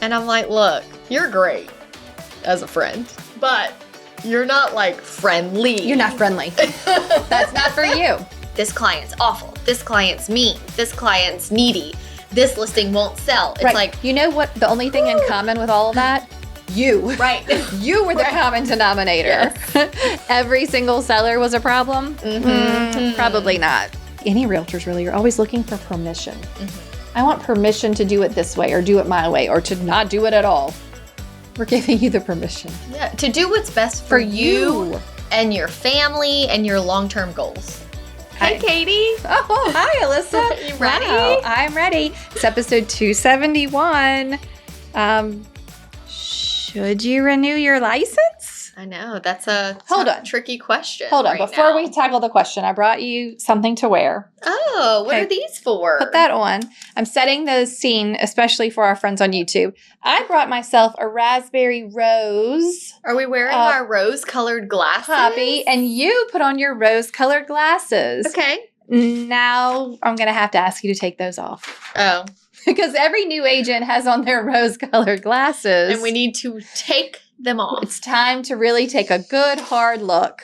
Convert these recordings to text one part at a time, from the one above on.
And I'm like, look, you're great as a friend, but you're not like friendly. You're not friendly. That's not for you. This client's awful. This client's mean. This client's needy. This listing won't sell. It's like, you know what? The only thing in common with all of that? You. Right. You were the common denominator. Yes. Every single seller was a problem? Probably not. Any realtors really are always looking for permission. I want permission to do it this way or do it my way or to not do it at all. We're giving you the permission. Yeah, to do what's best for you and your family and your long-term goals. Hey, Katie. Oh, hi, Alyssa. You ready? Wow, I'm ready. It's episode 271. Should you renew your license? I know. That's a tricky question. Hold on. right Before now. we tackle the question, I brought you something to wear. Oh, what Okay. are these for? Put that on. I'm setting the scene, especially for our friends on YouTube. I brought myself a raspberry rose Are we wearing our rose-colored glasses? puppy, and you put on your rose-colored glasses. Okay. Now I'm going to have to ask you to take those off. Oh, Because every new agent has on their rose-colored glasses. and we need to take them off. It's time to really take a good, hard look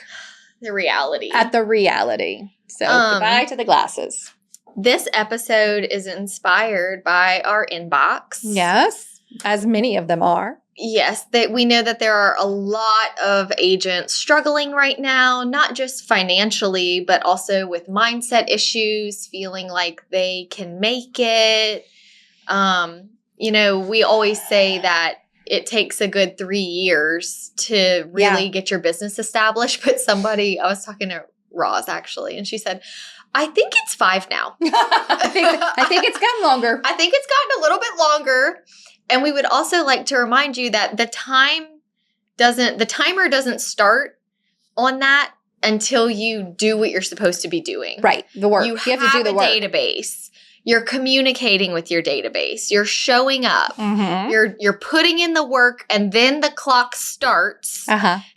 The reality. at the reality. So goodbye to the glasses. This episode is inspired by our inbox. Yes, as many of them are. Yes, that we know that there are a lot of agents struggling right now, not just financially, but also with mindset issues, feeling like they can make it. We always say that it takes a good 3 years to really get your business established. But I was talking to Roz actually, and she said, I think it's 5 now. I think it's gotten longer. I think it's gotten a little bit longer. And we would also like to remind you that the timer doesn't start on that until you do what you're supposed to be doing. Right, the work. You have to do the work. database. You're communicating with your database. You're showing up. Mm-hmm. You're putting in the work, and then the clock starts.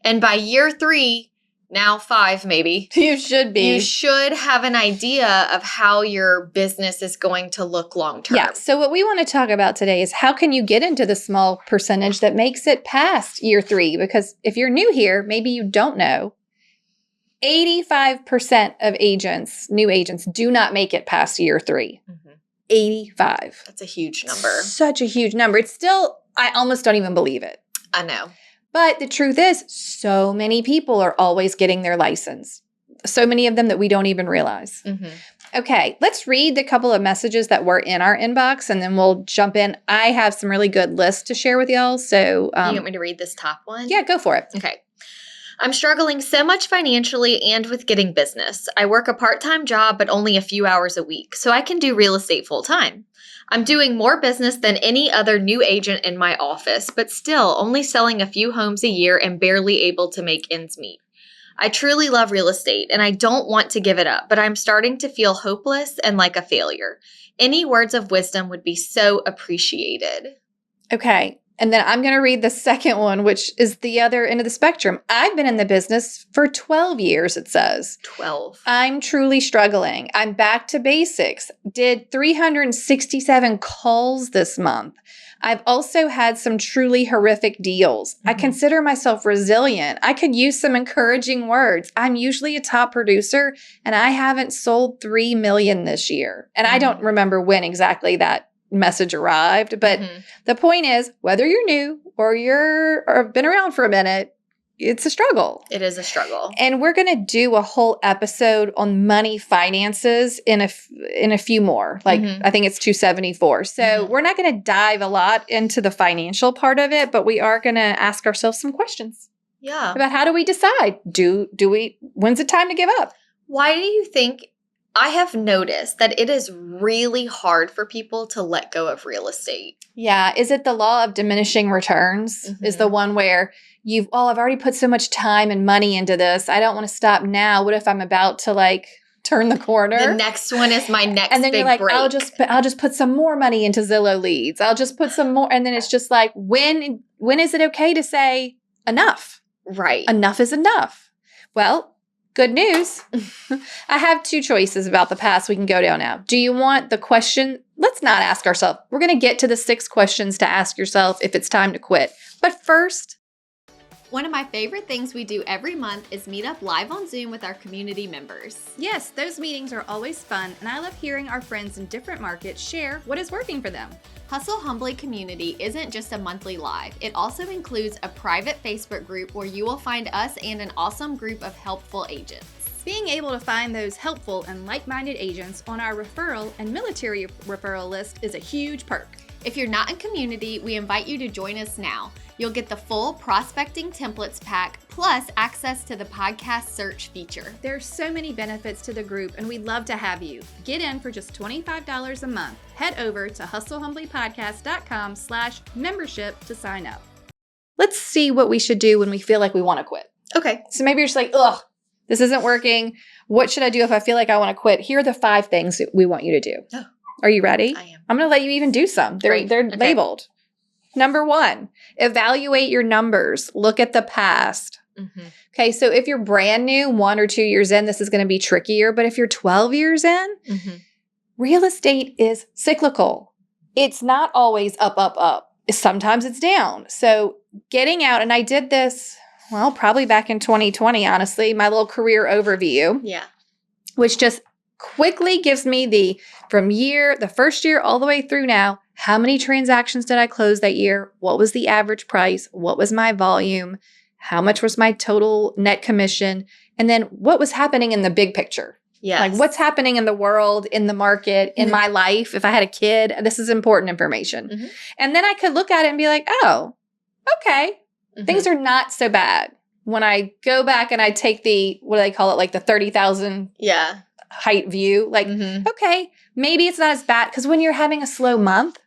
And by year 3, now 5 maybe, You should be. you should have an idea of how your business is going to look long term. Yeah. So what we want to talk about today is how can you get into the small percentage that makes it past year 3? Because if you're new here, maybe you don't know, 85% of new agents do not make it past year 3. 85. That's a huge number. Such a huge number. It's still, I almost don't even believe it. I know. But the truth is, so many people are always getting their license. So many of them that we don't even realize. Okay, let's read the couple of messages that were in our inbox, and then we'll jump in. I have some really good lists to share with y'all. So, you want me to read this top one? Yeah, go for it. Okay. I'm struggling so much financially and with getting business. I work a part-time job, but only a few hours a week, so I can do real estate full-time. I'm doing more business than any other new agent in my office, but still only selling a few homes a year and barely able to make ends meet. I truly love real estate, and I don't want to give it up, but I'm starting to feel hopeless and like a failure. Any words of wisdom would be so appreciated. Okay. And then I'm going to read the second one, which is the other end of the spectrum. I've been in the business for 12 years, it says. 12. I'm truly struggling. I'm back to basics. Did 367 calls this month. I've also had some truly horrific deals. I consider myself resilient. I could use some encouraging words. I'm usually a top producer, and I haven't sold 3 million this year. And I don't remember when exactly that message arrived. But the point is, whether you're new or you've been around for a minute, it's a struggle. It is a struggle. And we're going to do a whole episode on money finances in a few more. Like, I think it's 274. So we're not going to dive a lot into the financial part of it, but we are going to ask ourselves some questions. Yeah. About how do we decide? When's it time to give up? Why do you think? I have noticed that it is really hard for people to let go of real estate. Yeah. Is it the law of diminishing returns? Is the one where I've already put so much time and money into this. I don't want to stop now. What if I'm about to turn the corner? The next one is my next and then big you're like, break. I'll just put some more money into Zillow leads. I'll just put some more. And then it's just like, when is it okay to say enough? Right. Enough is enough. Well, Good news. I have 2 choices about the past we can go down now. Do you want the question? Let's not ask ourselves. We're going to get to the 6 questions to ask yourself if it's time to quit. But first, one of my favorite things we do every month is meet up live on Zoom with our community members. yes, those meetings are always fun, and I love hearing our friends in different markets share what is working for them. Hustle Humbly Community isn't just a monthly live. It also includes a private Facebook group where you will find us and an awesome group of helpful agents. Being able to find those helpful and like-minded agents on our referral and military referral list is a huge perk. If you're not in community, we invite you to join us now. You'll get the full prospecting templates pack plus access to the podcast search feature. There's so many benefits to the group, and we'd love to have you. Get in for just $25 a month. Head over to hustlehumblypodcast.com/membership to sign up. Let's see what we should do when we feel like we want to quit. Okay. So maybe you're just like, ugh, this isn't working. What should I do if I feel like I want to quit? Here are the 5 things that we want you to do. Oh. Are you ready? I am. I'm going to let you even do some. They're Okay. labeled. Number 1, evaluate your numbers. Look at the past. Mm-hmm. Okay, so if you're brand new, 1 or 2 years in, this is going to be trickier. But if you're 12 years in, real estate is cyclical. It's not always up, up, up. Sometimes it's down. So getting out, and I did this, well, probably back in 2020, honestly, my little career overview, Yeah. which just quickly gives me the first year all the way through now, how many transactions did I close that year? What was the average price? What was my volume? How much was my total net commission? And then what was happening in the big picture? Yes. Like what's happening in the world, in the market, in my life? If I had a kid, this is important information. Mhm. And then I could look at it and be like, oh, okay, things are not so bad. When I go back and I take the, what do they call it? Like the 30,000 Yeah. height view, like, okay, maybe it's not as bad. Because when you're having a slow month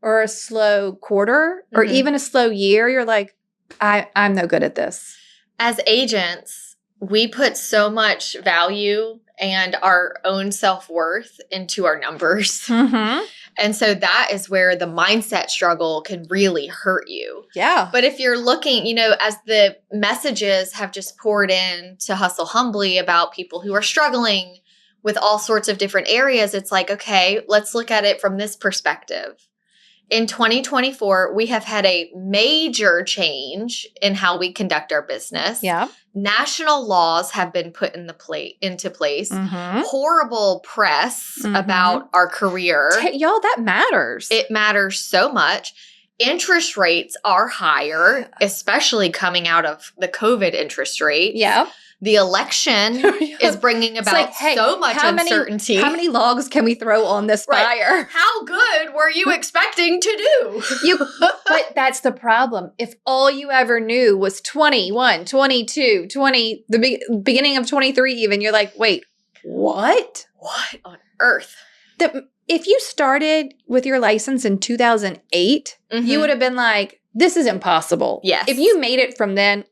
or a slow quarter or even a slow year, you're like, I'm no good at this. As agents, we put so much value and our own self-worth into our numbers. And so that is where the mindset struggle can really hurt you. Yeah. But if you're looking, as the messages have just poured in to Hustle Humbly about people who are struggling with all sorts of different areas, it's like, okay, let's look at it from this perspective. In 2024, we have had a major change in how we conduct our business. Yeah. National laws have been put into place. Horrible press about our career. Y'all, that matters. It matters so much. Interest rates are higher, especially coming out of the COVID interest rate. Yeah. The election is bringing about like, hey, so much uncertainty. How many logs can we throw on this fire? How good were you expecting to do? But that's the problem. If all you ever knew was 21, 22, 20, the beginning of 23 even, you're like, wait, what? What on earth? If you started with your license in 2008, you would have been like, this is impossible. Yes. If you made it from then,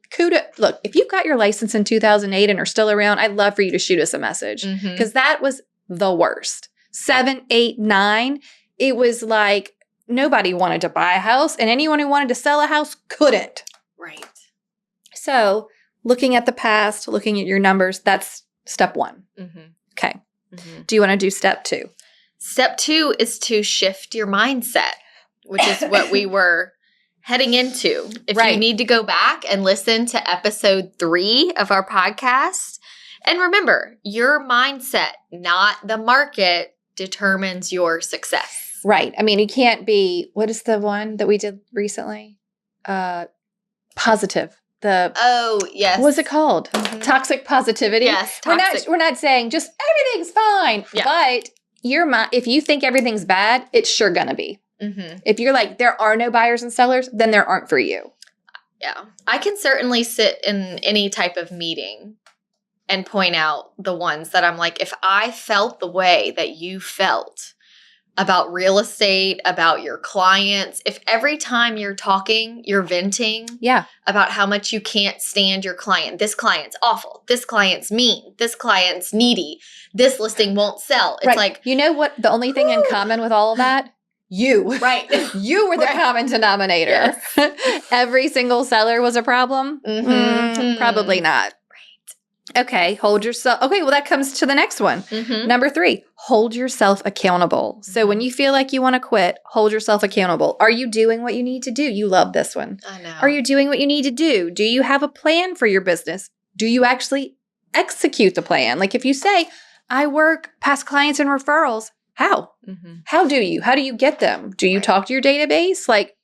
look, if you got your license in 2008 and are still around, I'd love for you to shoot us a message because that was the worst. 7, 8, 9, it was like nobody wanted to buy a house and anyone who wanted to sell a house couldn't. Right. So looking at the past, looking at your numbers, that's step 1. Okay. Do you want to do step 2? Step 2 is to shift your mindset, which is what we were heading into. If you need to go back and listen to episode 3 of our podcast, and remember, your mindset, not the market, determines your success. Right. I mean, it can't be, what is the one that we did recently? Positive. Oh, yes. What's it called? Toxic positivity. Yes. Toxic. We're not saying just everything's fine, but if you think everything's bad, it's sure gonna be. If you're like, there are no buyers and sellers, then there aren't for you. Yeah. I can certainly sit in any type of meeting and point out the ones that I'm like, if I felt the way that you felt about real estate, about your clients, if every time you're talking, you're venting about how much you can't stand your client. This client's awful. This client's mean. This client's needy. This listing won't sell. It's like, you know what? The only thing in common with all of that? You. Right. You were the common denominator. Every single seller was a problem? Probably not. Right. Okay, hold yourself. Okay, well, that comes to the next one. Mm-hmm. Number 3, hold yourself accountable. So when you feel like you want to quit, hold yourself accountable. Are you doing what you need to do? You love this one. I know. Are you doing what you need to do? Do you have a plan for your business? Do you actually execute the plan? Like if you say, I work past clients and referrals, how? Mm-hmm. How do you? How do you get them? Do you Right. talk to your database? Like,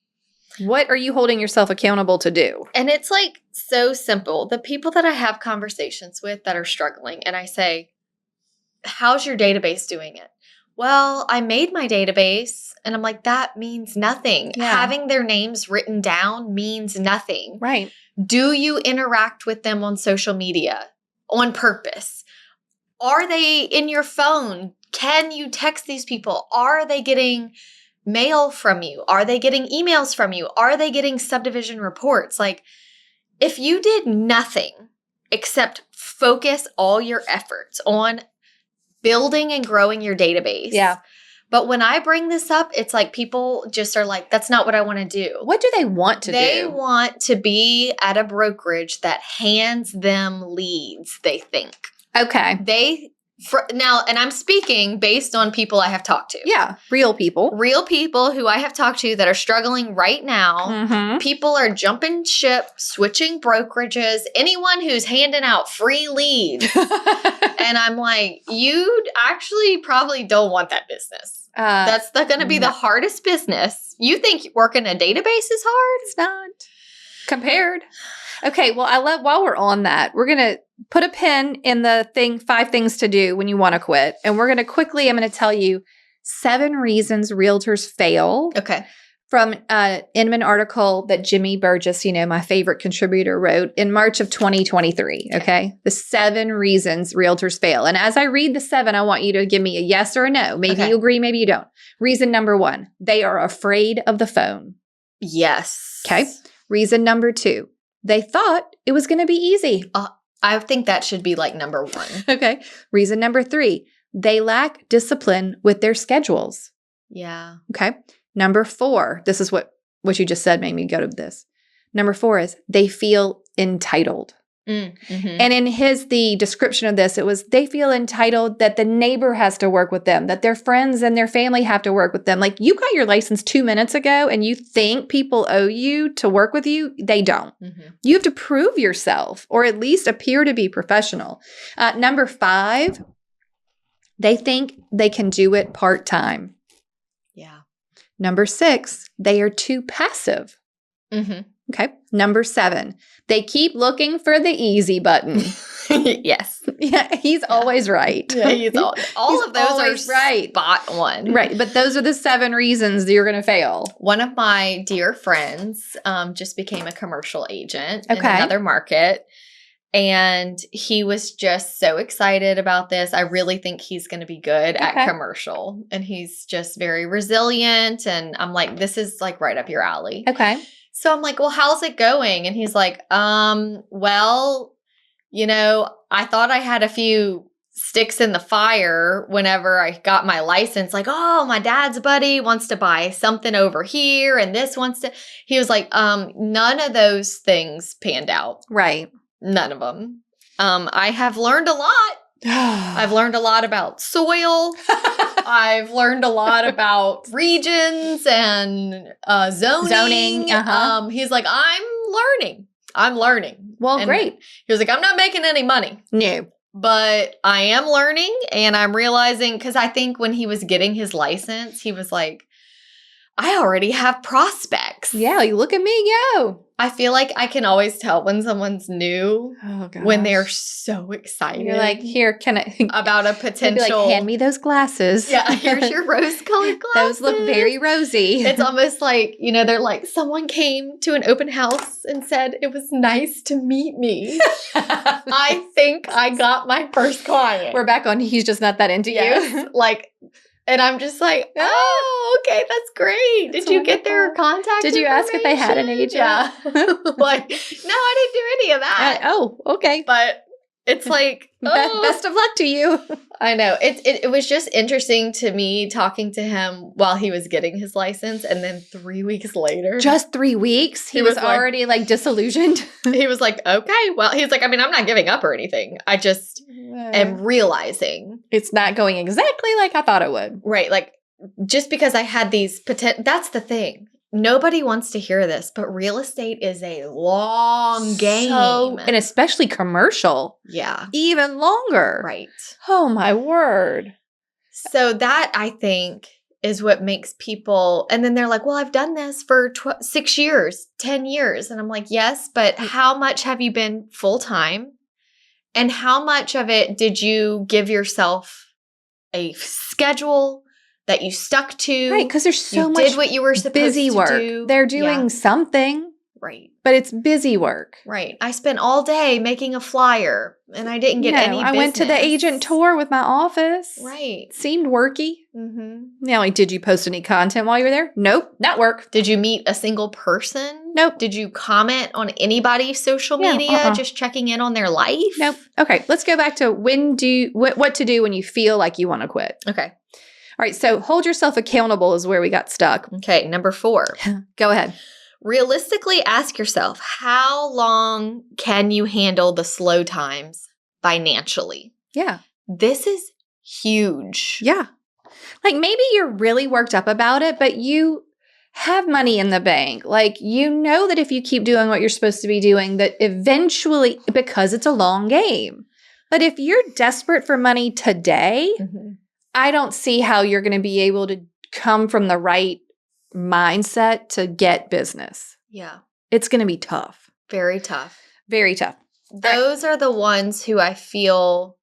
what are you holding yourself accountable to do? And it's like so simple. The people that I have conversations with that are struggling, and I say, how's your database doing it? Well, I made my database, and I'm like, that means nothing. Yeah. Having their names written down means nothing. Right. Do you interact with them on social media on purpose? Are they in your phone? Can you text these people? Are they getting mail from you? Are they getting emails from you? Are they getting subdivision reports? Like, if you did nothing except focus all your efforts on building and growing your database. Yeah. But when I bring this up, it's like people just are like, that's not what I want to do. What do they want to They do? want to be at a brokerage that hands them leads, they think. Okay. Now, and I'm speaking based on people I have talked to. Yeah. Real people. Real people who I have talked to that are struggling right now. Mm-hmm. People are jumping ship, switching brokerages, anyone who's handing out free leads. And I'm like, you actually probably don't want that business. That's going to be the hardest business. You think working a database is hard? It's not. Compared. Okay, well, while we're on that, we're going to put a pin in the 5 things to do when you want to quit. And we're going to quickly, I'm going to tell you 7 reasons realtors fail. Okay. From an Inman article that Jimmy Burgess, my favorite contributor, wrote in March of 2023. Okay. The 7 reasons realtors fail. And as I read the 7, I want you to give me a yes or a no. Maybe you agree, maybe you don't. Reason number 1, they are afraid of the phone. Yes. Okay. Reason number 2, they thought it was going to be easy. I think that should be like number 1. Okay. Reason number 3, they lack discipline with their schedules. Yeah. Okay. Number 4, this is what you just said made me go to this. Number 4 is they feel entitled. Mm-hmm. And in the description of this, it was they feel entitled that the neighbor has to work with them, that their friends and their family have to work with them. Like, you got your license 2 minutes ago and you think people owe you to work with you. They don't. Mm-hmm. You have to prove yourself or at least appear to be professional. Number 5, they think they can do it part-time. Yeah. Number 6, they are too passive. Mm-hmm. Okay. Number 7, they keep looking for the easy button. Yes. Yeah, he's always right. Yeah, he's all of those are right. Spot on. Right. But those are the 7 reasons that you're going to fail. One of my dear friends just became a commercial agent in Okay. another market. And he was just so excited about this. I really think he's going to be good at commercial. And he's just very resilient. And I'm like, this is like right up your alley. Okay. So I'm like, well, how's it going? And he's like, well, I thought I had a few sticks in the fire whenever I got my license. Like, oh, my dad's buddy wants to buy something over here. And this wants to, he was like, none of those things panned out. Right. None of them. I have learned a lot. I've learned a lot about soil. I've learned a lot about regions and zoning. Uh-huh. He's like, I'm learning. Well, And great. He was like, I'm not making any money. No. But I am learning, and I'm realizing, because I think when he was getting his license, he was like, I already have prospects. Yeah, you look at me, go. I feel like I can always tell when someone's new Oh, gosh. when they're so excited. You're like, here, can I? About a You'd be potential. like, hand me those glasses. Yeah, here's your rose-colored glasses. Those look very rosy. It's almost like, they're like, someone came to an open house and said, it was nice to meet me. I think I got my first client. We're back on he's just not that into you. Yes. And I'm just like, oh, okay, that's great. That's Did you get their wonderful. contact Did you ask if they had an information? agent? Yeah. No, I didn't do any of that. Oh, okay. But It's like, Best of luck to you. I know. It was just interesting to me talking to him while he was getting his license. And then 3 weeks later. Just 3 weeks? He was already like disillusioned? He was like, okay, well, he's like, I mean, I'm not giving up or anything. I just am realizing. It's not going exactly like I thought it would. Right. Like, just because I had these that's the thing. Nobody wants to hear this, but real estate is a long game. And especially commercial. Yeah. Even longer. Right. Oh, my word. So that, I think, is what makes people, and then they're like, well, I've done this for 6 years, 10 years. And I'm like, yes, but how much have you been full-time? And how much of it did you give yourself a schedule that you stuck to? Right, because there's so you much did what you were supposed busy to work. do. They're doing something. Right. But it's busy work. Right. I spent all day making a flyer and I didn't get any business. I went to the agent tour with my office. Right. Seemed worky. Mm-hmm. Now, did you post any content while you were there? Nope, not work. Did you meet a single person? Nope. Did you comment on anybody's social media, just checking in on their life? Nope. Okay, let's go back to what to do when you feel like you want to quit. Okay. All right, so hold yourself accountable is where we got stuck. Okay, number 4. Go ahead. Realistically ask yourself, how long can you handle the slow times financially? Yeah. This is huge. Yeah. Like maybe you're really worked up about it, but you have money in the bank. Like you know that if you keep doing what you're supposed to be doing, that eventually, because it's a long game. But if you're desperate for money today, I don't see how you're going to be able to come from the right mindset to get business. Yeah. It's going to be tough. Very tough. Very tough. Those are the ones who I feel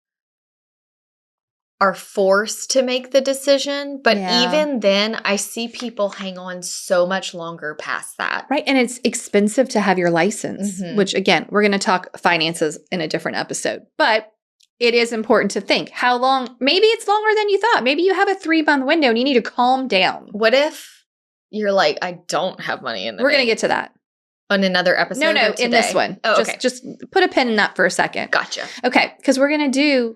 are forced to make the decision. But even then, I see people hang on so much longer past that. Right. And it's expensive to have your license, which again, we're going to talk finances in a different episode. But it is important to think how long, maybe it's longer than you thought. Maybe you have a 3-month window and you need to calm down. What if you're like, I don't have money in the We're going to get to that. On another episode? No, in this one. Oh, okay. Just put a pin in that for a second. Gotcha. Okay, because we're going to do,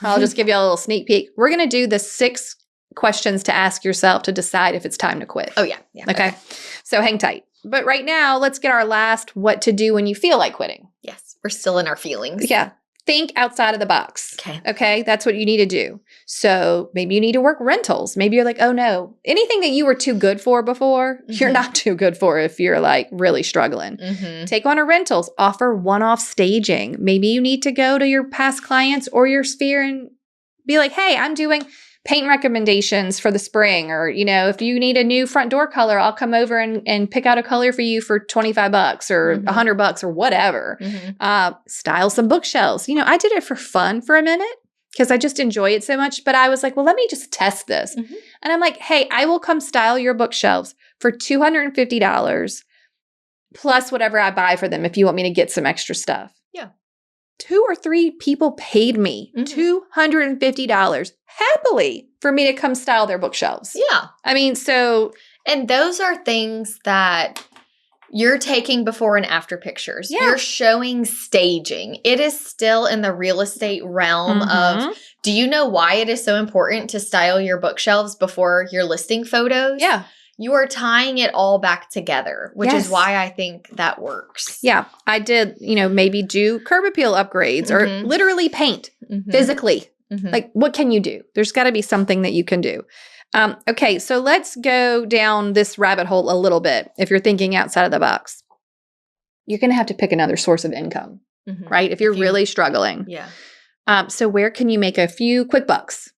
I'll just give you a little sneak peek. We're going to do the 6 questions to ask yourself to decide if it's time to quit. Oh, yeah. Okay. So hang tight. But right now, let's get our last what to do when you feel like quitting. Yes. We're still in our feelings. Yeah. Think outside of the box. Okay. Okay. That's what you need to do. So maybe you need to work rentals. Maybe you're like, oh no, anything that you were too good for before, you're not too good for if you're like really struggling. Take on a rentals, offer one-off staging. Maybe you need to go to your past clients or your sphere and be like, hey, I'm doing paint recommendations for the spring. Or, if you need a new front door color, I'll come over and pick out a color for you for $25 or $100 or whatever. Style some bookshelves. I did it for fun for a minute because I just enjoy it so much. But I was like, well, let me just test this. And I'm like, hey, I will come style your bookshelves for $250 plus whatever I buy for them if you want me to get some extra stuff. 2 or 3 people paid me $250 happily for me to come style their bookshelves. Yeah. I mean, so. And those are things that you're taking before and after pictures. Yeah. You're showing staging. It is still in the real estate realm of, do you know why it is so important to style your bookshelves before your listing photos? Yeah. You are tying it all back together, which is why I think that works. Yeah. I did, maybe do curb appeal upgrades or literally paint physically. Like, what can you do? There's got to be something that you can do. Okay. So let's go down this rabbit hole a little bit. If you're thinking outside of the box, you're going to have to pick another source of income, right? If you're really struggling. Yeah. So where can you make a few quick bucks?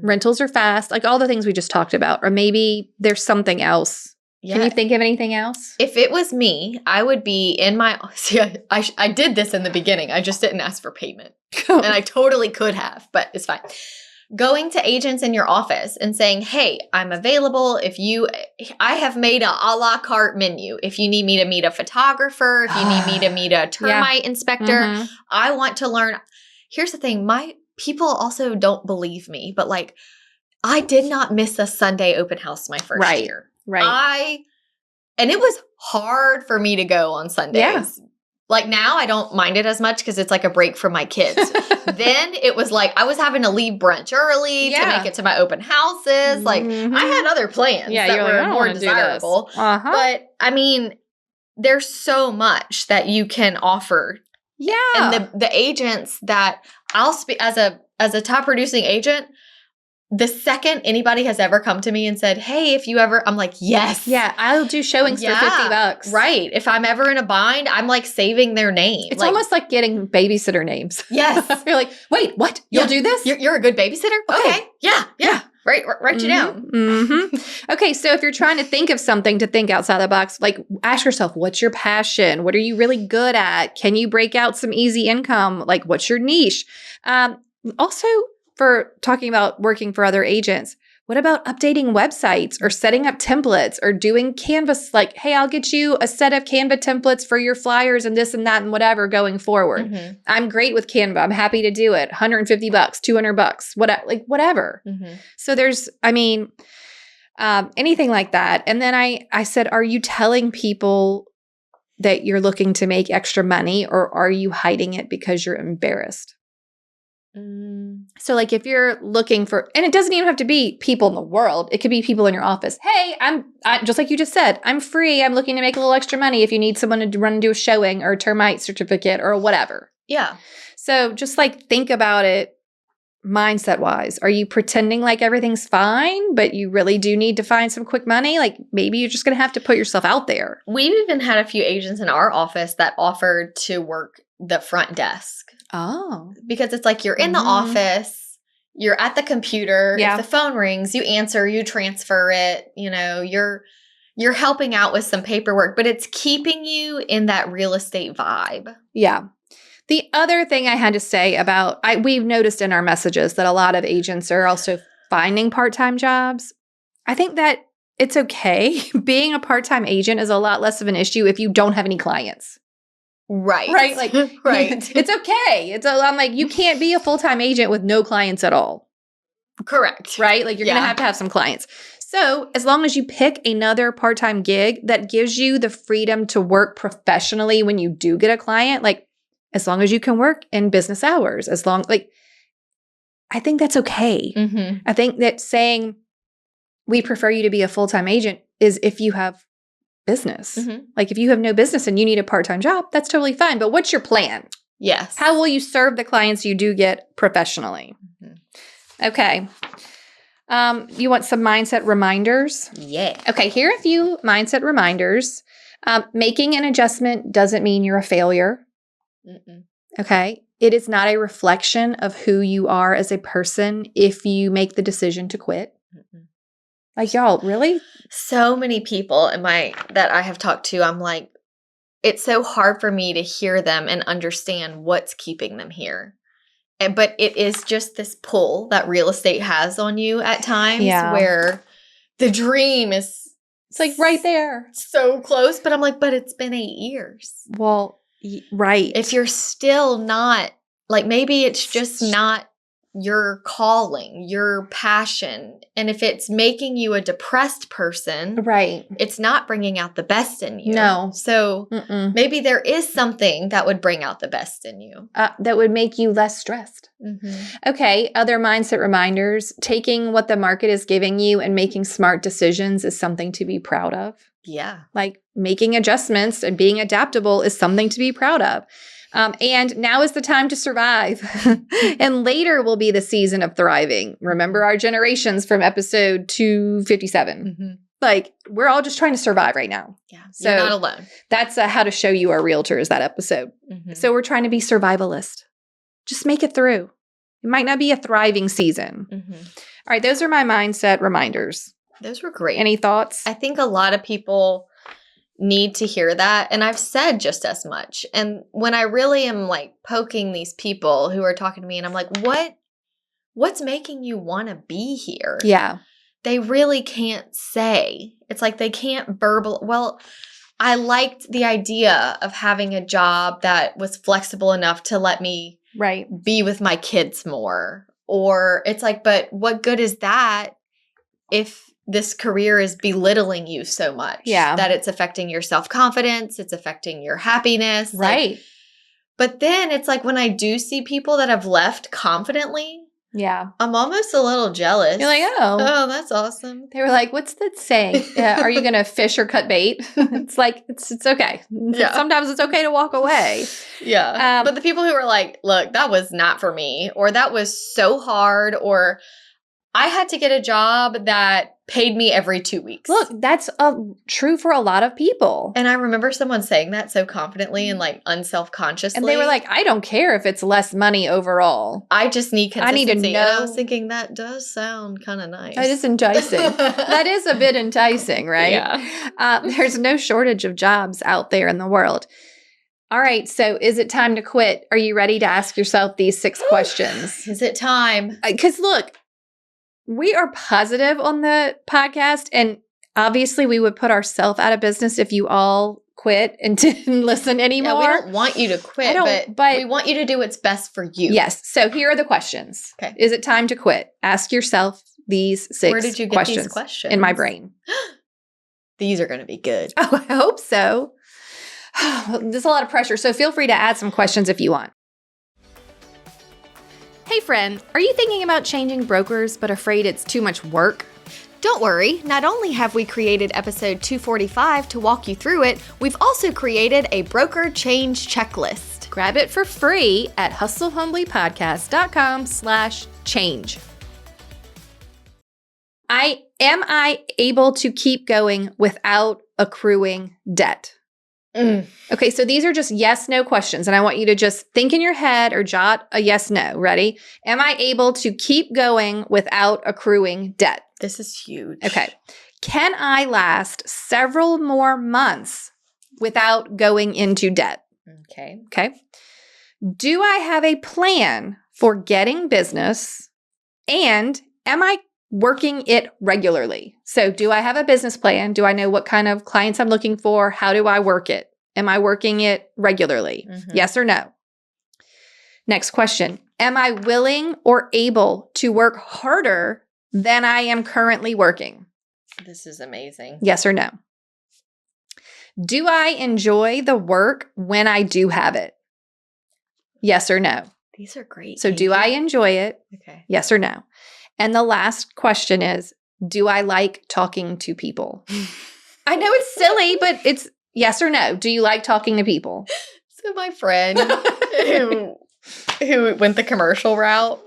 Rentals are fast, like all the things we just talked about. Or maybe there's something else. Yeah. Can you think of anything else? If it was me, I would be in my – see, I did this in the beginning. I just didn't ask for payment. And I totally could have, but it's fine. Going to agents in your office and saying, hey, I'm available. I have made a la carte menu. If you need me to meet a photographer, if you need me to meet a termite inspector, I want to learn. Here's the thing. People also don't believe me, but like I did not miss a Sunday open house my first year. Right. And it was hard for me to go on Sundays Like now I don't mind it as much because it's like a break from my kids. Then it was like I was having to leave brunch early to make it to my open houses. Like I had other plans that you're like, were I don't more wanna do this. desirable. But I mean, there's so much that you can offer. Yeah. And the agents that I'll speak as a top producing agent, the second anybody has ever come to me and said, hey, if you ever, I'm like, yes. Yeah, I'll do showings for $50. Right. If I'm ever in a bind, I'm like saving their name. It's almost like getting babysitter names. Yes. You're like, wait, what? You'll do this? You're a good babysitter? Okay. Yeah. Write you down. Okay, so if you're trying to think of something to think outside the box, like ask yourself, what's your passion? What are you really good at? Can you break out some easy income? Like, what's your niche? Also, for talking about working for other agents, what about updating websites or setting up templates or doing Canvas? Like, hey, I'll get you a set of Canva templates for your flyers and this and that and whatever going forward. I'm great with Canva. I'm happy to do it. $150, $200, whatever. So there's, anything like that. And then I said, are you telling people that you're looking to make extra money, or are you hiding it because you're embarrassed? So like if you're looking for, and it doesn't even have to be people in the world. It could be people in your office. Hey, I just like you just said, I'm free. I'm looking to make a little extra money if you need someone to run and do a showing or a termite certificate or whatever. Yeah. So just like think about it mindset wise. Are you pretending like everything's fine, but you really do need to find some quick money? Like maybe you're just going to have to put yourself out there. We've even had a few agents in our office that offered to work the front desk. Oh. Because it's like you're in the office, you're at the computer, if the phone rings, you answer, you transfer it, you're helping out with some paperwork, but it's keeping you in that real estate vibe. Yeah. The other thing I had to say about, we've noticed in our messages that a lot of agents are also finding part-time jobs. I think that it's okay. Being a part-time agent is a lot less of an issue if you don't have any clients. Right. Like, it's okay. I'm like, you can't be a full-time agent with no clients at all. Correct. Right? Like you're going to have some clients. So as long as you pick another part-time gig that gives you the freedom to work professionally when you do get a client, like as long as you can work in business hours, I think that's okay. I think that saying we prefer you to be a full-time agent is if you have business. Like if you have no business and you need a part-time job, that's totally fine. But what's your plan? Yes. How will you serve the clients you do get professionally? Okay. You want some mindset reminders? Yeah. Okay, here are a few mindset reminders. Making an adjustment doesn't mean you're a failure. Okay. It is not a reflection of who you are as a person if you make the decision to quit. Like, y'all, really? So many people that I have talked to, I'm like, it's so hard for me to hear them and understand what's keeping them here. But it is just this pull that real estate has on you at times where the dream is... It's like right there. So close. But I'm like, but it's been 8 years. Well, right. If you're still not, like maybe it's just not your calling, your passion. And if it's making you a depressed person, right, it's not bringing out the best in you. No. So maybe there is something that would bring out the best in you. That would make you less stressed. Okay, other mindset reminders. Taking what the market is giving you and making smart decisions is something to be proud of. Yeah. Like making adjustments and being adaptable is something to be proud of. And now is the time to survive. And later will be the season of thriving. Remember our generations from episode 257. Like, we're all just trying to survive right now. Yeah. So you're not alone. That's how to show you our realtors, that episode. So we're trying to be survivalist. Just make it through. It might not be a thriving season. All right. Those are my mindset reminders. Those were great. Any thoughts? I think a lot of people need to hear that. And I've said just as much. And when I really am like poking these people who are talking to me and I'm like, what's making you want to be here? Yeah. They really can't say. It's like they can't well, I liked the idea of having a job that was flexible enough to let me be with my kids more. Or it's like, but what good is that if this career is belittling you so much. Yeah. That it's affecting your self-confidence. It's affecting your happiness. Right. But then it's like when I do see people that have left confidently, Yeah. I'm almost a little jealous. You're like, oh, that's awesome. They were like, what's that saying? Are you going to fish or cut bait? It's like, it's okay. Yeah. Sometimes it's okay to walk away. Yeah. But the people who are like, look, that was not for me, or that was so hard, or I had to get a job that paid me every 2 weeks. Look, that's true for a lot of people. And I remember someone saying that so confidently and like unselfconsciously. And they were like, I don't care if it's less money overall. I just need consistency. I need to know. And I was thinking that does sound kind of nice. That is enticing. That is a bit enticing, right? Yeah. There's no shortage of jobs out there in the world. All right. So is it time to quit? Are you ready to ask yourself these 6 questions? Is it time? Because look, we are positive on the podcast, and obviously we would put ourselves out of business if you all quit and didn't listen anymore. Yeah, we don't want you to quit, but we want you to do what's best for you. Yes. So here are the questions. Okay. Is it time to quit? Ask yourself these 6 questions. Where did you get these questions? In my brain. These are going to be good. Oh, I hope so. There's a lot of pressure, so feel free to add some questions if you want. Hey friend, are you thinking about changing brokers but afraid it's too much work? Don't worry, not only have we created episode 245 to walk you through it, we've also created a broker change checklist. Grab it for free at hustlehumblypodcast.com/change. Am I able to keep going without accruing debt? Okay, so these are just yes/no questions, and I want you to just think in your head or jot a yes/no. Ready? Am I able to keep going without accruing debt? This is huge. Okay. Can I last several more months without going into debt? Okay. Okay. Do I have a plan for getting business, and am I working it regularly? So do I have a business plan? Do I know what kind of clients I'm looking for? How do I work it? Am I working it regularly? Yes or no? Next question. Am I willing or able to work harder than I am currently working? This is amazing. Yes or no? Do I enjoy the work when I do have it? Yes or no? These are great. So do I enjoy it? Okay. Yes or no? And the last question is, do I like talking to people? I know it's silly, but it's yes or no. Do you like talking to people? So my friend who went the commercial route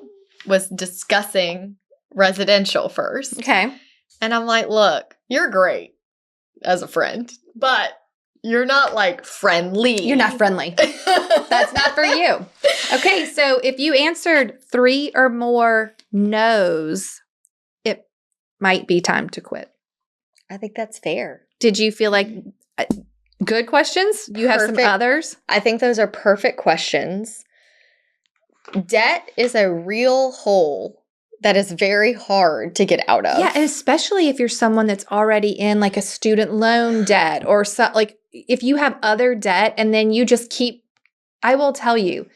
was discussing residential first. Okay. And I'm like, look, you're great as a friend, but you're not like friendly. You're not friendly. That's not for you. Okay, so if you answered 3 or more no's, it might be time to quit. I think that's fair. Did you feel like good questions? You have some others? I think those are perfect questions. Debt is a real hole that is very hard to get out of. Yeah, and especially if you're someone that's already in like a student loan debt or so, like if you have other debt and then you just keep, I will tell you,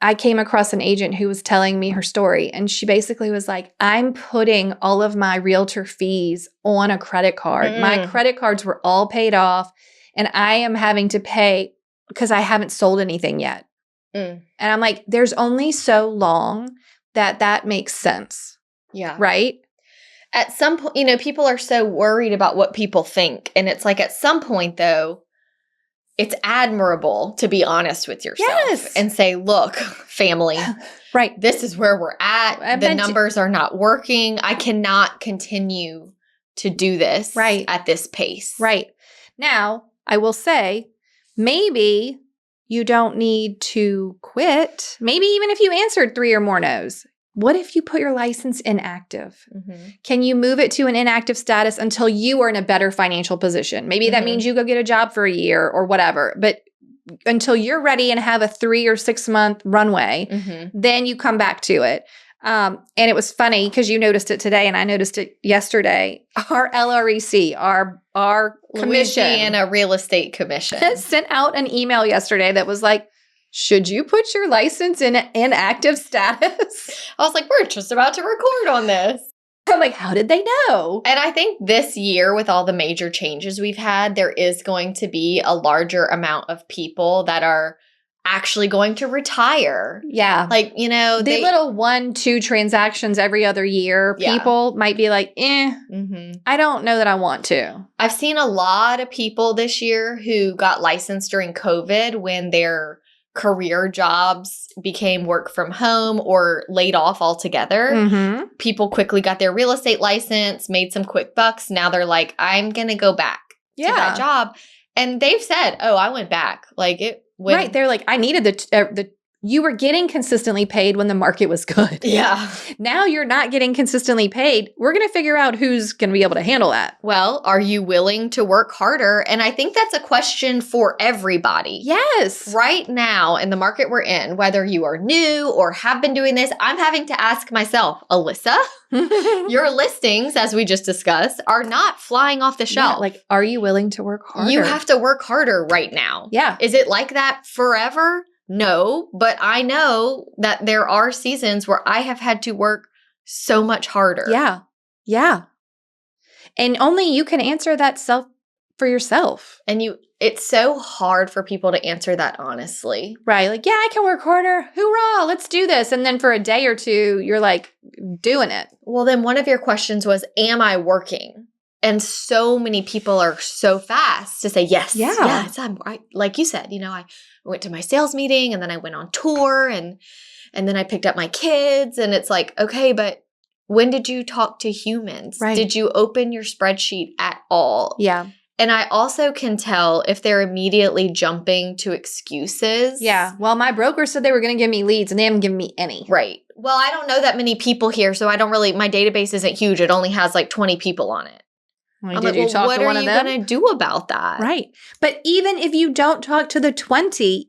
I came across an agent who was telling me her story, and she basically was like, I'm putting all of my realtor fees on a credit card. My credit cards were all paid off, and I am having to pay because I haven't sold anything yet. And I'm like, there's only so long that makes sense. Yeah. Right? At some point, people are so worried about what people think. And it's like at some point, though, it's admirable to be honest with yourself and say, look, family, right, this is where we're at. The numbers are not working. I cannot continue to do this at this pace. Right. Now, I will say, maybe you don't need to quit. Maybe even if you answered 3 or more no's. What if you put your license inactive? Can you move it to an inactive status until you are in a better financial position? Maybe that means you go get a job for a year or whatever, but until you're ready and have a 3 or 6 month runway, then you come back to it. And it was funny because you noticed it today and I noticed it yesterday. Our LREC, our commission, Louisiana Real Estate Commission, sent out an email yesterday that was like, should you put your license in inactive status? I was like, we're just about to record on this. I'm like, how did they know? And I think this year, with all the major changes we've had, there is going to be a larger amount of people that are actually going to retire. Yeah. Like, the little 1-2 transactions every other year, Yeah. people might be like, I don't know that I want to. I've seen a lot of people this year who got licensed during COVID when their career jobs became work from home or laid off altogether. Mm-hmm. People quickly got their real estate license, made some quick bucks. Now they're like, I'm going to go back to that job. And they've said, oh, I went back. Like it went. Right. They're like, I needed the you were getting consistently paid when the market was good. Yeah. Now you're not getting consistently paid. We're going to figure out who's going to be able to handle that. Well, are you willing to work harder? And I think that's a question for everybody. Yes. Right now in the market we're in, whether you are new or have been doing this, I'm having to ask myself, Alyssa, your listings, as we just discussed, are not flying off the shelf. Yeah, like, are you willing to work harder? You have to work harder right now. Yeah. Is it like that forever? No, but I know that there are seasons where I have had to work so much harder. Yeah. Yeah. And only you can answer that for yourself. And it's so hard for people to answer that honestly. Right. Like, yeah, I can work harder. Hoorah, let's do this. And then for a day or two, you're like doing it. Well, then one of your questions was, am I working? And so many people are so fast to say, yes, yes, like you said, I went to my sales meeting and then I went on tour and then I picked up my kids and it's like, okay, but when did you talk to humans? Right. Did you open your spreadsheet at all? Yeah. And I also can tell if they're immediately jumping to excuses. Yeah. Well, my broker said they were going to give me leads and they haven't given me any. Right. Well, I don't know that many people here, so I don't my database isn't huge. It only has like 20 people on it. Like, what are you going to do about that? Right. But even if you don't talk to the 20,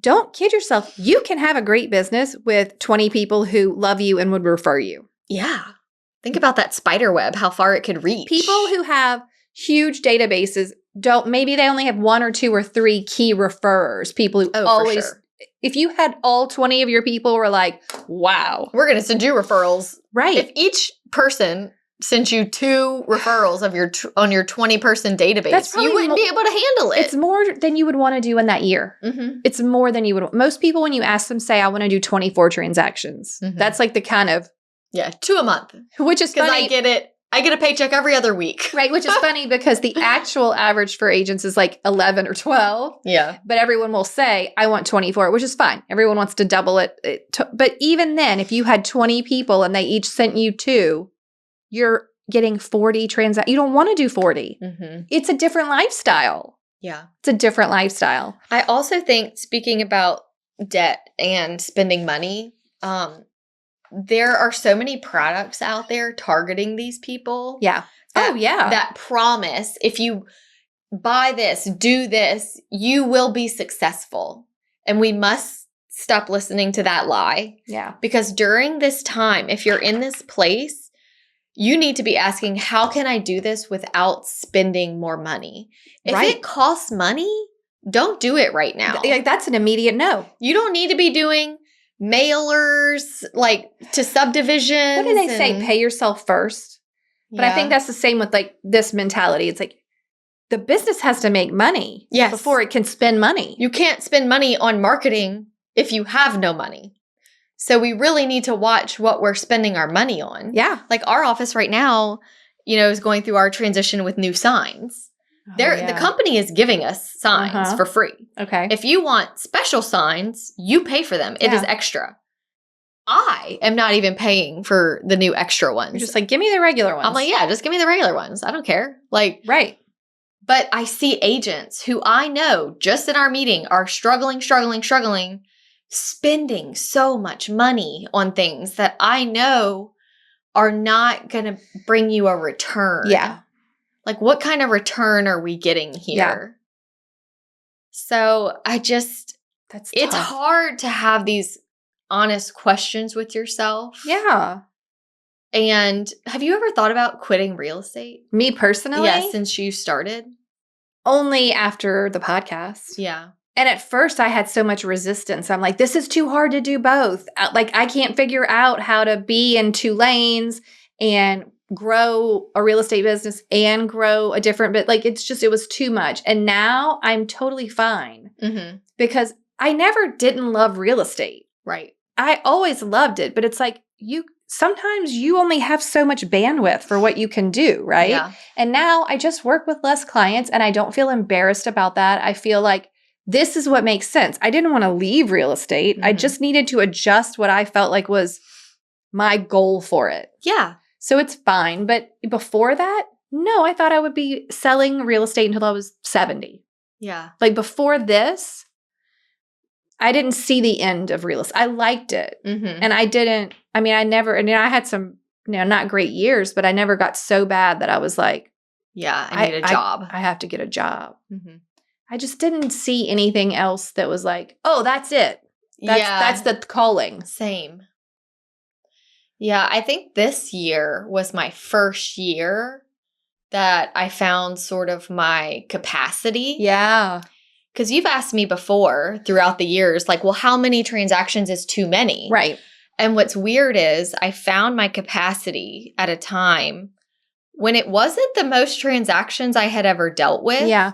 don't kid yourself. You can have a great business with 20 people who love you and would refer you. Yeah. Think about that spider web, how far it could reach. People who have huge databases maybe they only have 1 or 2 or 3 key referrers. People who always, for sure. If you had all 20 of your people were like, wow. We're going to send you referrals. Right. If each person sent you 2 referrals of on your 20-person database, you wouldn't be able to handle it. It's more than you would want to do in that year. Mm-hmm. It's more than you would. Most people, when you ask them, say, I want to do 24 transactions. Mm-hmm. That's like the kind of. Yeah, 2 a month. Which is funny. Because I get it. I get a paycheck every other week. Right, which is funny because the actual average for agents is like 11 or 12. Yeah. But everyone will say, I want 24, which is fine. Everyone wants to double it. But even then, if you had 20 people and they each sent you 2, you're getting 40 transactions. You don't want to do 40. Mm-hmm. It's a different lifestyle. Yeah. It's a different lifestyle. I also think, speaking about debt and spending money, there are so many products out there targeting these people. Yeah. That promise, if you buy this, do this, you will be successful. And we must stop listening to that lie. Yeah. Because during this time, if you're in this place, you need to be asking, how can I do this without spending more money? If it costs money, don't do it right now. Like, that's an immediate no. You don't need to be doing mailers like to subdivisions. What do they say? Pay yourself first. But I think that's the same with like this mentality. It's like the business has to make money before it can spend money. You can't spend money on marketing if you have no money. So we really need to watch what we're spending our money on. Yeah. Like our office right now, is going through our transition with new signs. The company is giving us signs for free. Okay. If you want special signs, you pay for them. It is extra. I am not even paying for the new extra ones. You're just like, give me the regular ones. I'm like, yeah, just give me the regular ones. I don't care. Like, right. But I see agents who I know just in our meeting are struggling, spending so much money on things that I know are not going to bring you a return. Yeah. Like, what kind of return are we getting here? Yeah. So it's tough. hard to have these honest questions with yourself. Yeah. And have you ever thought about quitting real estate? Me personally? Yeah, since you started? Only after the podcast. Yeah. And at first I had so much resistance. I'm like, this is too hard to do both. Like, I can't figure out how to be in 2 lanes and grow a real estate business and grow a different bit. Like, it was too much. And now I'm totally fine because I never didn't love real estate. Right. I always loved it, but it's like sometimes you only have so much bandwidth for what you can do, right? Yeah. And now I just work with less clients and I don't feel embarrassed about that. I feel like this is what makes sense. I didn't want to leave real estate. I just needed to adjust what I felt like was my goal for it. Yeah. So it's fine. But before that, no, I thought I would be selling real estate until I was 70. Yeah. Like before this, I didn't see the end of real estate. I liked it. And I didn't, I had some, not great years, but I never got so bad that I was like, yeah, I need a job. I have to get a job. I just didn't see anything else that was like, oh, that's it. That's the calling. Same. Yeah, I think this year was my first year that I found sort of my capacity. Yeah. Because you've asked me before throughout the years, like, well, how many transactions is too many? Right. And what's weird is I found my capacity at a time when it wasn't the most transactions I had ever dealt with. Yeah.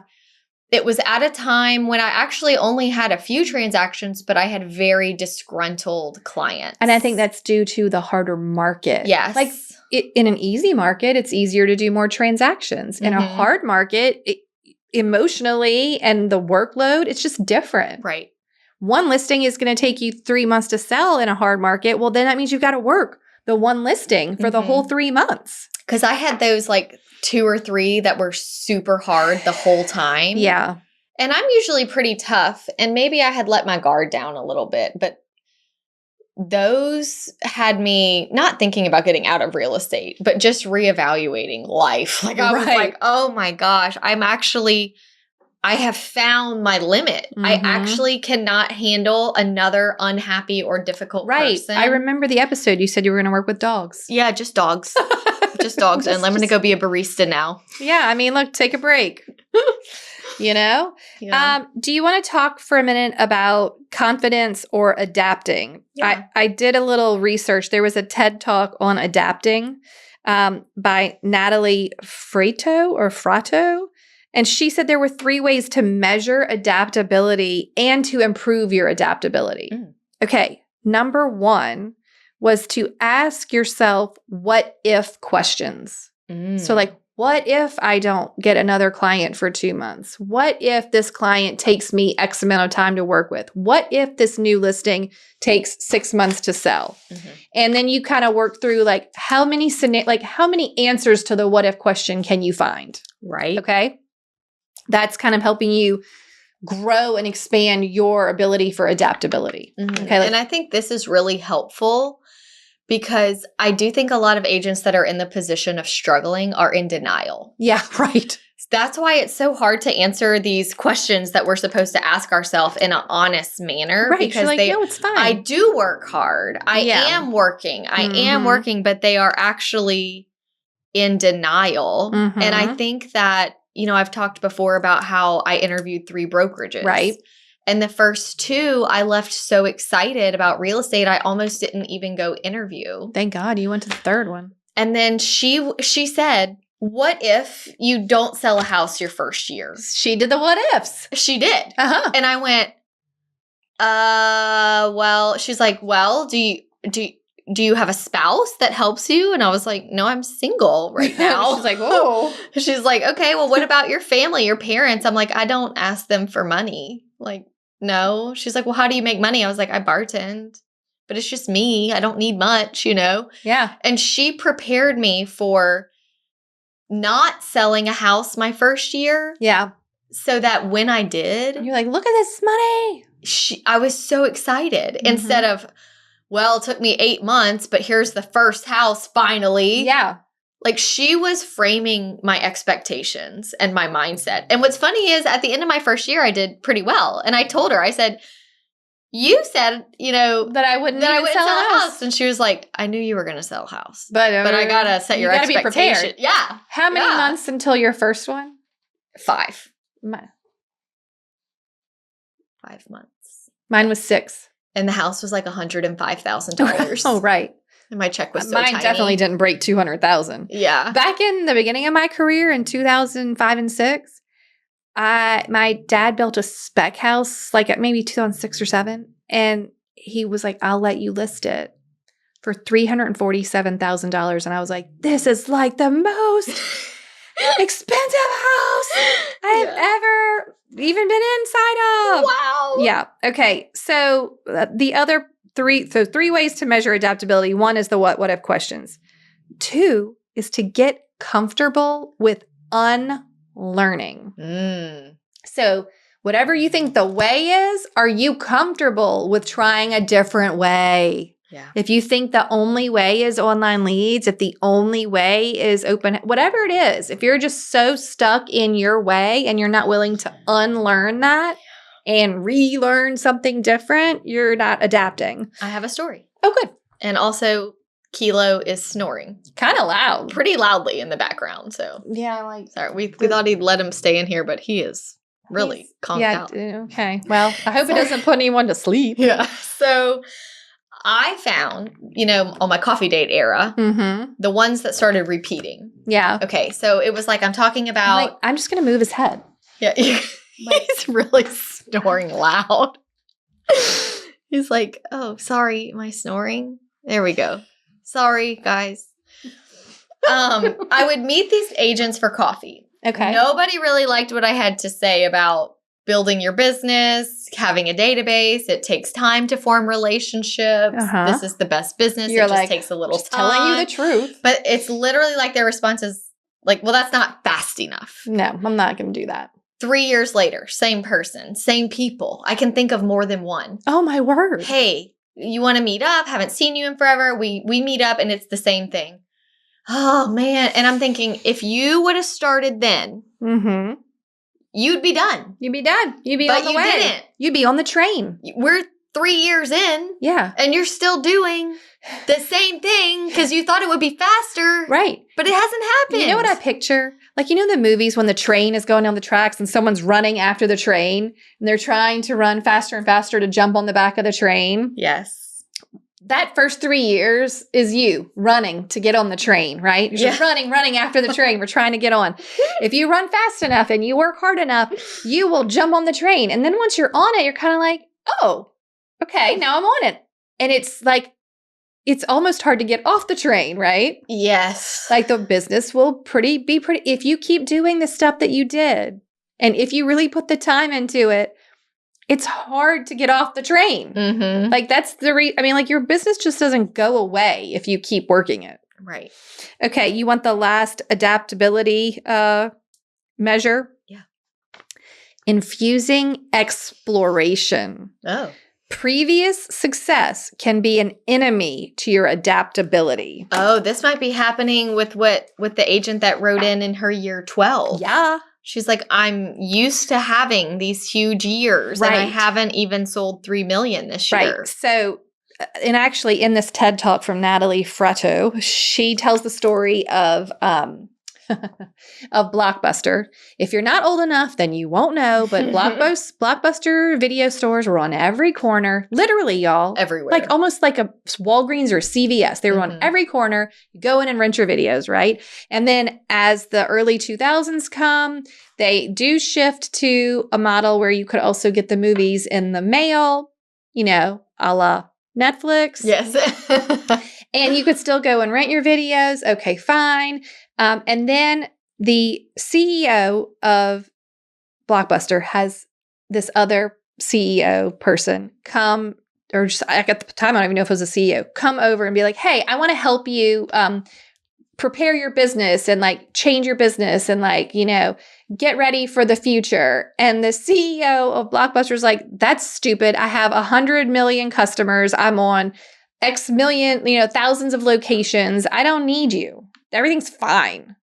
It was at a time when I actually only had a few transactions, but I had very disgruntled clients. And I think that's due to the harder market. Yes. Like in an easy market, it's easier to do more transactions. In a hard market, emotionally and the workload, it's just different. Right. One listing is going to take you 3 months to sell in a hard market. Well, then that means you've got to work the one listing for the whole 3 months. Because I had those like 2 or 3 that were super hard the whole time. Yeah. And I'm usually pretty tough. And maybe I had let my guard down a little bit. But those had me not thinking about getting out of real estate, but just reevaluating life. Like I was like, oh my gosh, I have found my limit. I actually cannot handle another unhappy or difficult person. I remember the episode you said you were going to work with dogs. Yeah, just dogs. Just dogs. And I'm going to go be a barista now. Yeah, I mean, look, take a break. Yeah. Do you want to talk for a minute about confidence or adapting? Yeah. I did a little research. There was a TED Talk on adapting by Natalie Fratto. And she said there were 3 ways to measure adaptability and to improve your adaptability. Okay. Number 1 was to ask yourself what if questions. So like, what if I don't get another client for 2 months? What if this client takes me X amount of time to work with? What if this new listing takes 6 months to sell? And then you kind of work through like how many answers to the what if question can you find? Right. Okay. That's kind of helping you grow and expand your ability for adaptability. Okay. And I think this is really helpful because I do think a lot of agents that are in the position of struggling are in denial. Yeah, right. That's why it's so hard to answer these questions that we're supposed to ask ourselves in an honest manner. Right. Because like, no, it's fine. I do work hard. I am working. I am working, but they are actually in denial. And I think that, I've talked before about how I interviewed 3 brokerages. Right. And the first 2, I left so excited about real estate, I almost didn't even go interview. Thank God you went to the 3rd one. And then she said, what if you don't sell a house your first year? She did the what ifs. She did. And I went, well, she's like, well, do you have a spouse that helps you? And I was like, no, I'm single right now. She's like, whoa. She's like, okay, well, what about your family, your parents? I'm like, I don't ask them for money. Like, no. She's like, well, how do you make money? I was like, I bartend, but it's just me. I don't need much, Yeah. And she prepared me for not selling a house my first year. Yeah. So that when I did, you're like, look at this money. I was so excited instead of, well, it took me 8 months, but here's the first house finally. Yeah. Like she was framing my expectations and my mindset. And what's funny is at the end of my first year, I did pretty well. And I told her, I said, you said, that I wouldn't sell a house. And she was like, I knew you were going to sell a house. But I got to set your expectation. Be prepared. Yeah. How many months until your first one? 5. 5 months. Mine was 6. And the house was like $105,000. Oh, right. And my check was so Mine tiny. definitely didn't break 200,000. Yeah. Back in the beginning of my career in 2005 and 6, my dad built a spec house like at maybe 2006 or 7. And he was like, I'll let you list it for $347,000. And I was like, this is like the most expensive house I have ever even been inside of. Wow. Yeah. Okay. So the other 3 ways to measure adaptability. 1 is the what if questions. 2 is to get comfortable with unlearning. So whatever you think the way is, are you comfortable with trying a different way? Yeah. If you think the only way is online leads, if the only way is open, whatever it is, if you're just so stuck in your way and you're not willing to unlearn that and relearn something different, you're not adapting. I have a story. Oh, good. And also, Kilo is snoring Kind of loud. pretty loudly in the background. So, Yeah, like sorry, we thought he'd let him stay in here, but he is really conked out. Okay. Well, I hope it doesn't put anyone to sleep. Yeah. So, I found, on my coffee date era, Mm-hmm. the ones that started repeating. Yeah. Okay. So, it was like I'm talking about. I'm just going to move his head. Yeah. He's really snoring loud. He's like, oh, sorry, am I snoring? There we go. Sorry, guys. I would meet these agents for coffee. Okay. Nobody really liked what I had to say about building your business, having a database. It takes time to form relationships. Uh-huh. This is the best business. You're it just like, takes a little just time. telling you the truth. But it's literally like their response is like, well, that's not fast enough. No, I'm not going to do that. 3 years later, same person, same people. I can think of more than one. Oh, my word. Hey, you want to meet up? Haven't seen you in forever. We meet up and it's the same thing. Oh, man. And I'm thinking, if you would have started then, Mm-hmm. you'd be done. You'd be done. You'd be But on the you way. didn't. You'd be on the train. We're 3 years in Yeah. and you're still doing the same thing because you thought it would be faster. Right. But it hasn't happened. You know what I picture? Like, the movies when the train is going down the tracks and someone's running after the train and they're trying to run faster and faster to jump on the back of the train. Yes. That first 3 years is you running to get on the train, right? You're just running after the train. We're trying to get on. If you run fast enough and you work hard enough, you will jump on the train. And then once you're on it, you're kind of like, oh, okay, now I'm on it. And it's like, it's almost hard to get off the train, right? Yes. Like the business will be pretty, if you keep doing the stuff that you did, and if you really put the time into it, it's hard to get off the train. Mm-hmm. Like that's your business just doesn't go away if you keep working it. Right. Okay, you want the last adaptability measure? Yeah. Infusing exploration. Oh. Previous success can be an enemy to your adaptability. Oh, this might be happening with the agent that wrote in her year 12. Yeah. She's like, I'm used to having these huge years and I Right. haven't even sold 3 million this year. Right. So, and actually in this TED Talk from Natalie Fratto, she tells the story of Blockbuster. If you're not old enough, then you won't know, but Blockbuster video stores were on every corner, literally, y'all. Everywhere. Like almost like a Walgreens or CVS. They were on every corner. You go in and rent your videos, right? And then as the early 2000s come, they do shift to a model where you could also get the movies in the mail, a la Netflix. Yes. And you could still go and rent your videos. Okay, fine. And then the CEO of Blockbuster has this other CEO person come, or just at the time, I don't even know if it was a CEO, come over and be like, hey, I want to help you prepare your business and like change your business and like, get ready for the future. And the CEO of Blockbuster is like, that's stupid. I have 100 million customers. I'm on X million, thousands of locations. I don't need you. Everything's fine.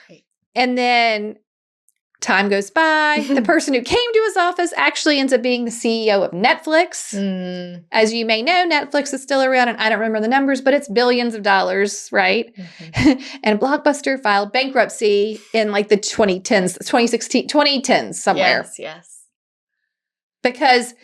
Right. And then time goes by. The person who came to his office actually ends up being the CEO of Netflix. As you may know, Netflix is still around, and I don't remember the numbers, but it's billions of dollars, right? Mm-hmm. And Blockbuster filed bankruptcy in like the 2010s somewhere. Yes. because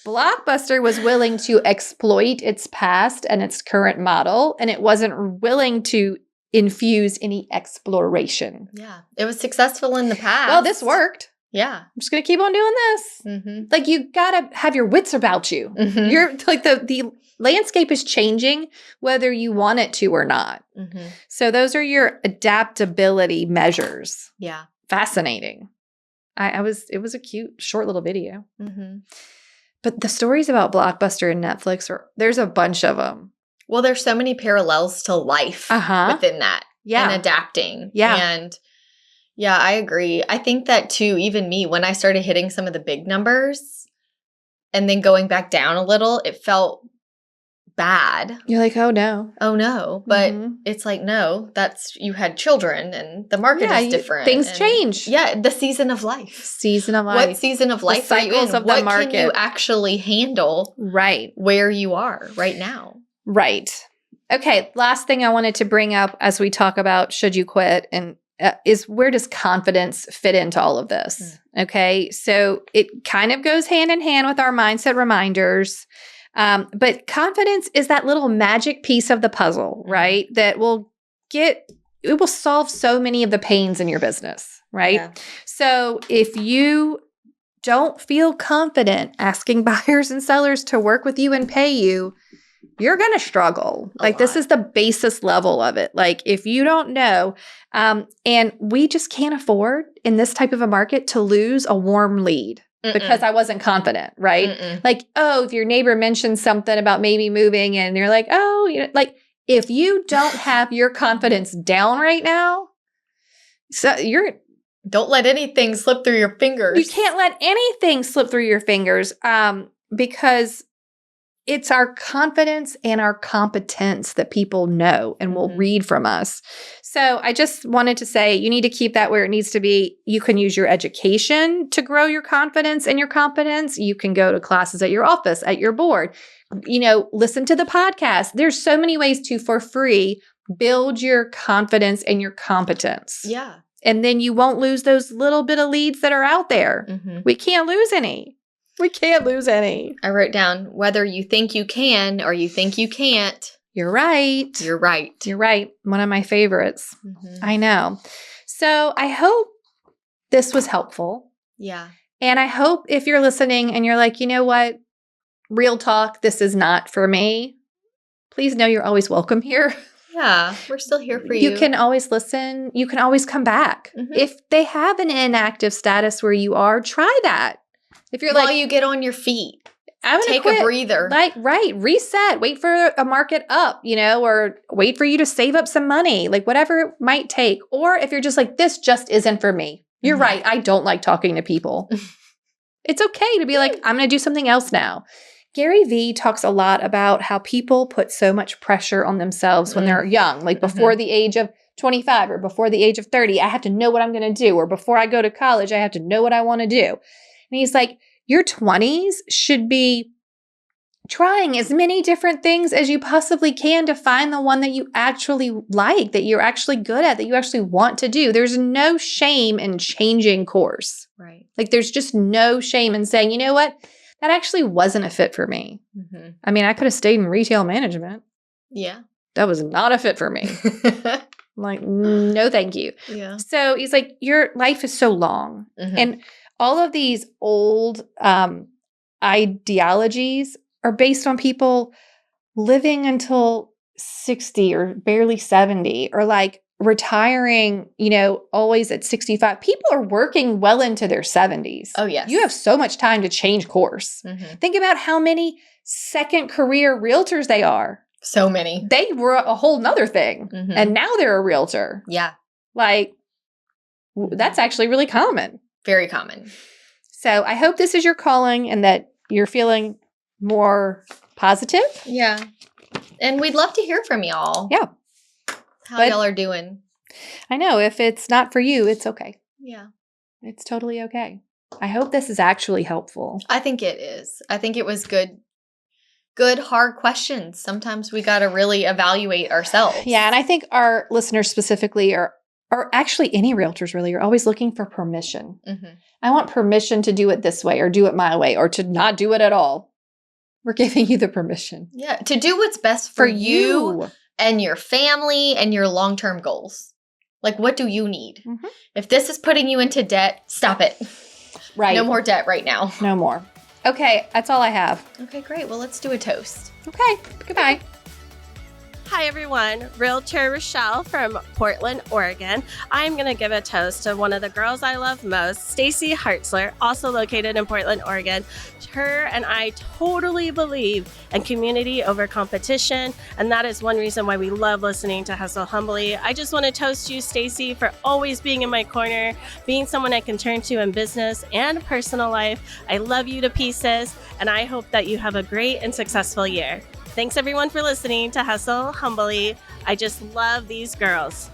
Blockbuster was willing to exploit its past and its current model, and it wasn't willing to infuse any exploration. Yeah. It was successful in the past. Well, this worked. Yeah. I'm just going to keep on doing this. Mm-hmm. Like, you got to have your wits about you. Mm-hmm. You're like the landscape is changing whether you want it to or not. Mm-hmm. So those are your adaptability measures. Yeah. Fascinating. It was a cute, short little video. Mm-hmm. But the stories about Blockbuster and Netflix there's a bunch of them. Well, there's so many parallels to life within that. Yeah. And adapting. Yeah. And yeah, I agree. I think that too, even me, when I started hitting some of the big numbers and then going back down a little, it felt bad. You're like, oh no. Oh no. But Mhm. it's like, no, you had children and the market is different. Things change. Yeah, the season of life. Season of life. What season of life are you cycles in? of the What market. can you actually handle Right. where you are right now? Right. Okay. Last thing I wanted to bring up as we talk about should you quit and is where does confidence fit into all of this? Okay. So it kind of goes hand in hand with our mindset reminders. But confidence is that little magic piece of the puzzle, right? That it will solve so many of the pains in your business, right? Yeah. So if you don't feel confident asking buyers and sellers to work with you and pay you, you're going to struggle. This is the basis level of it. Like, if you don't know, and we just can't afford in this type of a market to lose a warm lead. Because I wasn't confident, right? Like, oh, if your neighbor mentions something about maybe moving and you're like, oh, if you don't have your confidence down right now, don't let anything slip through your fingers. You can't let anything slip through your fingers because it's our confidence and our competence that people know and will read from us. So I just wanted to say you need to keep that where it needs to be. You can use your education to grow your confidence and your competence. You can go to classes at your office, at your board, listen to the podcast. There's so many ways to, for free, build your confidence and your competence. Yeah. And then you won't lose those little bit of leads that are out there. Mm-hmm. We can't lose any. We can't lose any. I wrote down whether you think you can or you think you can't. You're right. You're right. You're right. One of my favorites. Mm-hmm. I know. So I hope this was helpful. Yeah. And I hope if you're listening and you're like, you know what? Real talk, this is not for me. Please know you're always welcome here. Yeah, we're still here for you. You can always listen. You can always come back. Mm-hmm. If they have an inactive status where you are, try that. If you're While you get on your feet, take a breather. Reset, wait for a market up, or wait for you to save up some money, whatever it might take. Or if you're just like, this just isn't for me. You're right. I don't like talking to people. It's okay to be like, I'm going to do something else now. Gary Vee talks a lot about how people put so much pressure on themselves when they're young, like before the age of 25 or before the age of 30. I have to know what I'm going to do. Or before I go to college, I have to know what I want to do. And he's like, your 20s should be trying as many different things as you possibly can to find the one that you actually like, that you're actually good at, that you actually want to do. There's no shame in changing course. Right. There's just no shame in saying, you know what? That actually wasn't a fit for me. Mm-hmm. I mean, I could have stayed in retail management. Yeah. That was not a fit for me. I'm like, no, thank you. Yeah. So he's like, your life is so long. Mm-hmm. And all of these old ideologies are based on people living until 60 or barely 70 or retiring, always at 65. People are working well into their 70s. Oh, yes. You have so much time to change course. Mm-hmm. Think about how many second career realtors they are. So many. They were a whole nother thing. Mm-hmm. And now they're a realtor. Yeah. That's actually really common. Very common. So I hope this is your calling and that you're feeling more positive. Yeah. And we'd love to hear from y'all. Yeah. How y'all are doing. I know. If it's not for you, it's okay. Yeah. It's totally okay. I hope this is actually helpful. I think it is. I think it was good, hard questions. Sometimes we got to really evaluate ourselves. Yeah. And I think our listeners specifically are or actually any realtors really, are always looking for permission. Mm-hmm. I want permission to do it this way or do it my way or to not do it at all. We're giving you the permission. Yeah, to do what's best for you and your family and your long-term goals. Like, what do you need? Mm-hmm. If this is putting you into debt, stop it. Right. No more debt right now. No more. Okay, that's all I have. Okay, great. Well, let's do a toast. Okay, goodbye. Hi everyone, Realtor Rochelle from Portland, Oregon. I'm going to give a toast to one of the girls I love most, Stacy Hartzler, also located in Portland, Oregon. Her and I totally believe in community over competition, and that is one reason why we love listening to Hustle Humbly. I just want to toast you, Stacy, for always being in my corner, being someone I can turn to in business and personal life. I love you to pieces, and I hope that you have a great and successful year. Thanks everyone for listening to Hustle Humbly. I just love these girls.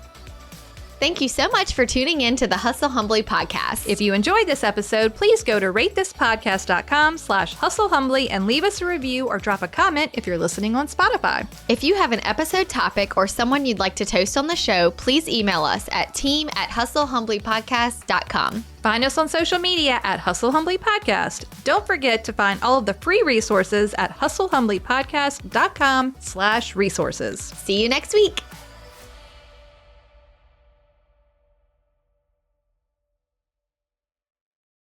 Thank you so much for tuning in to the Hustle Humbly podcast. If you enjoyed this episode, please go to ratethispodcast.com/hustlehumbly and leave us a review or drop a comment if you're listening on Spotify. If you have an episode topic or someone you'd like to toast on the show, please email us at team@hustlehumblypodcast.com. Find us on social media at Hustle Humbly Podcast. Don't forget to find all of the free resources at hustlehumblypodcast.com/resources. See you next week.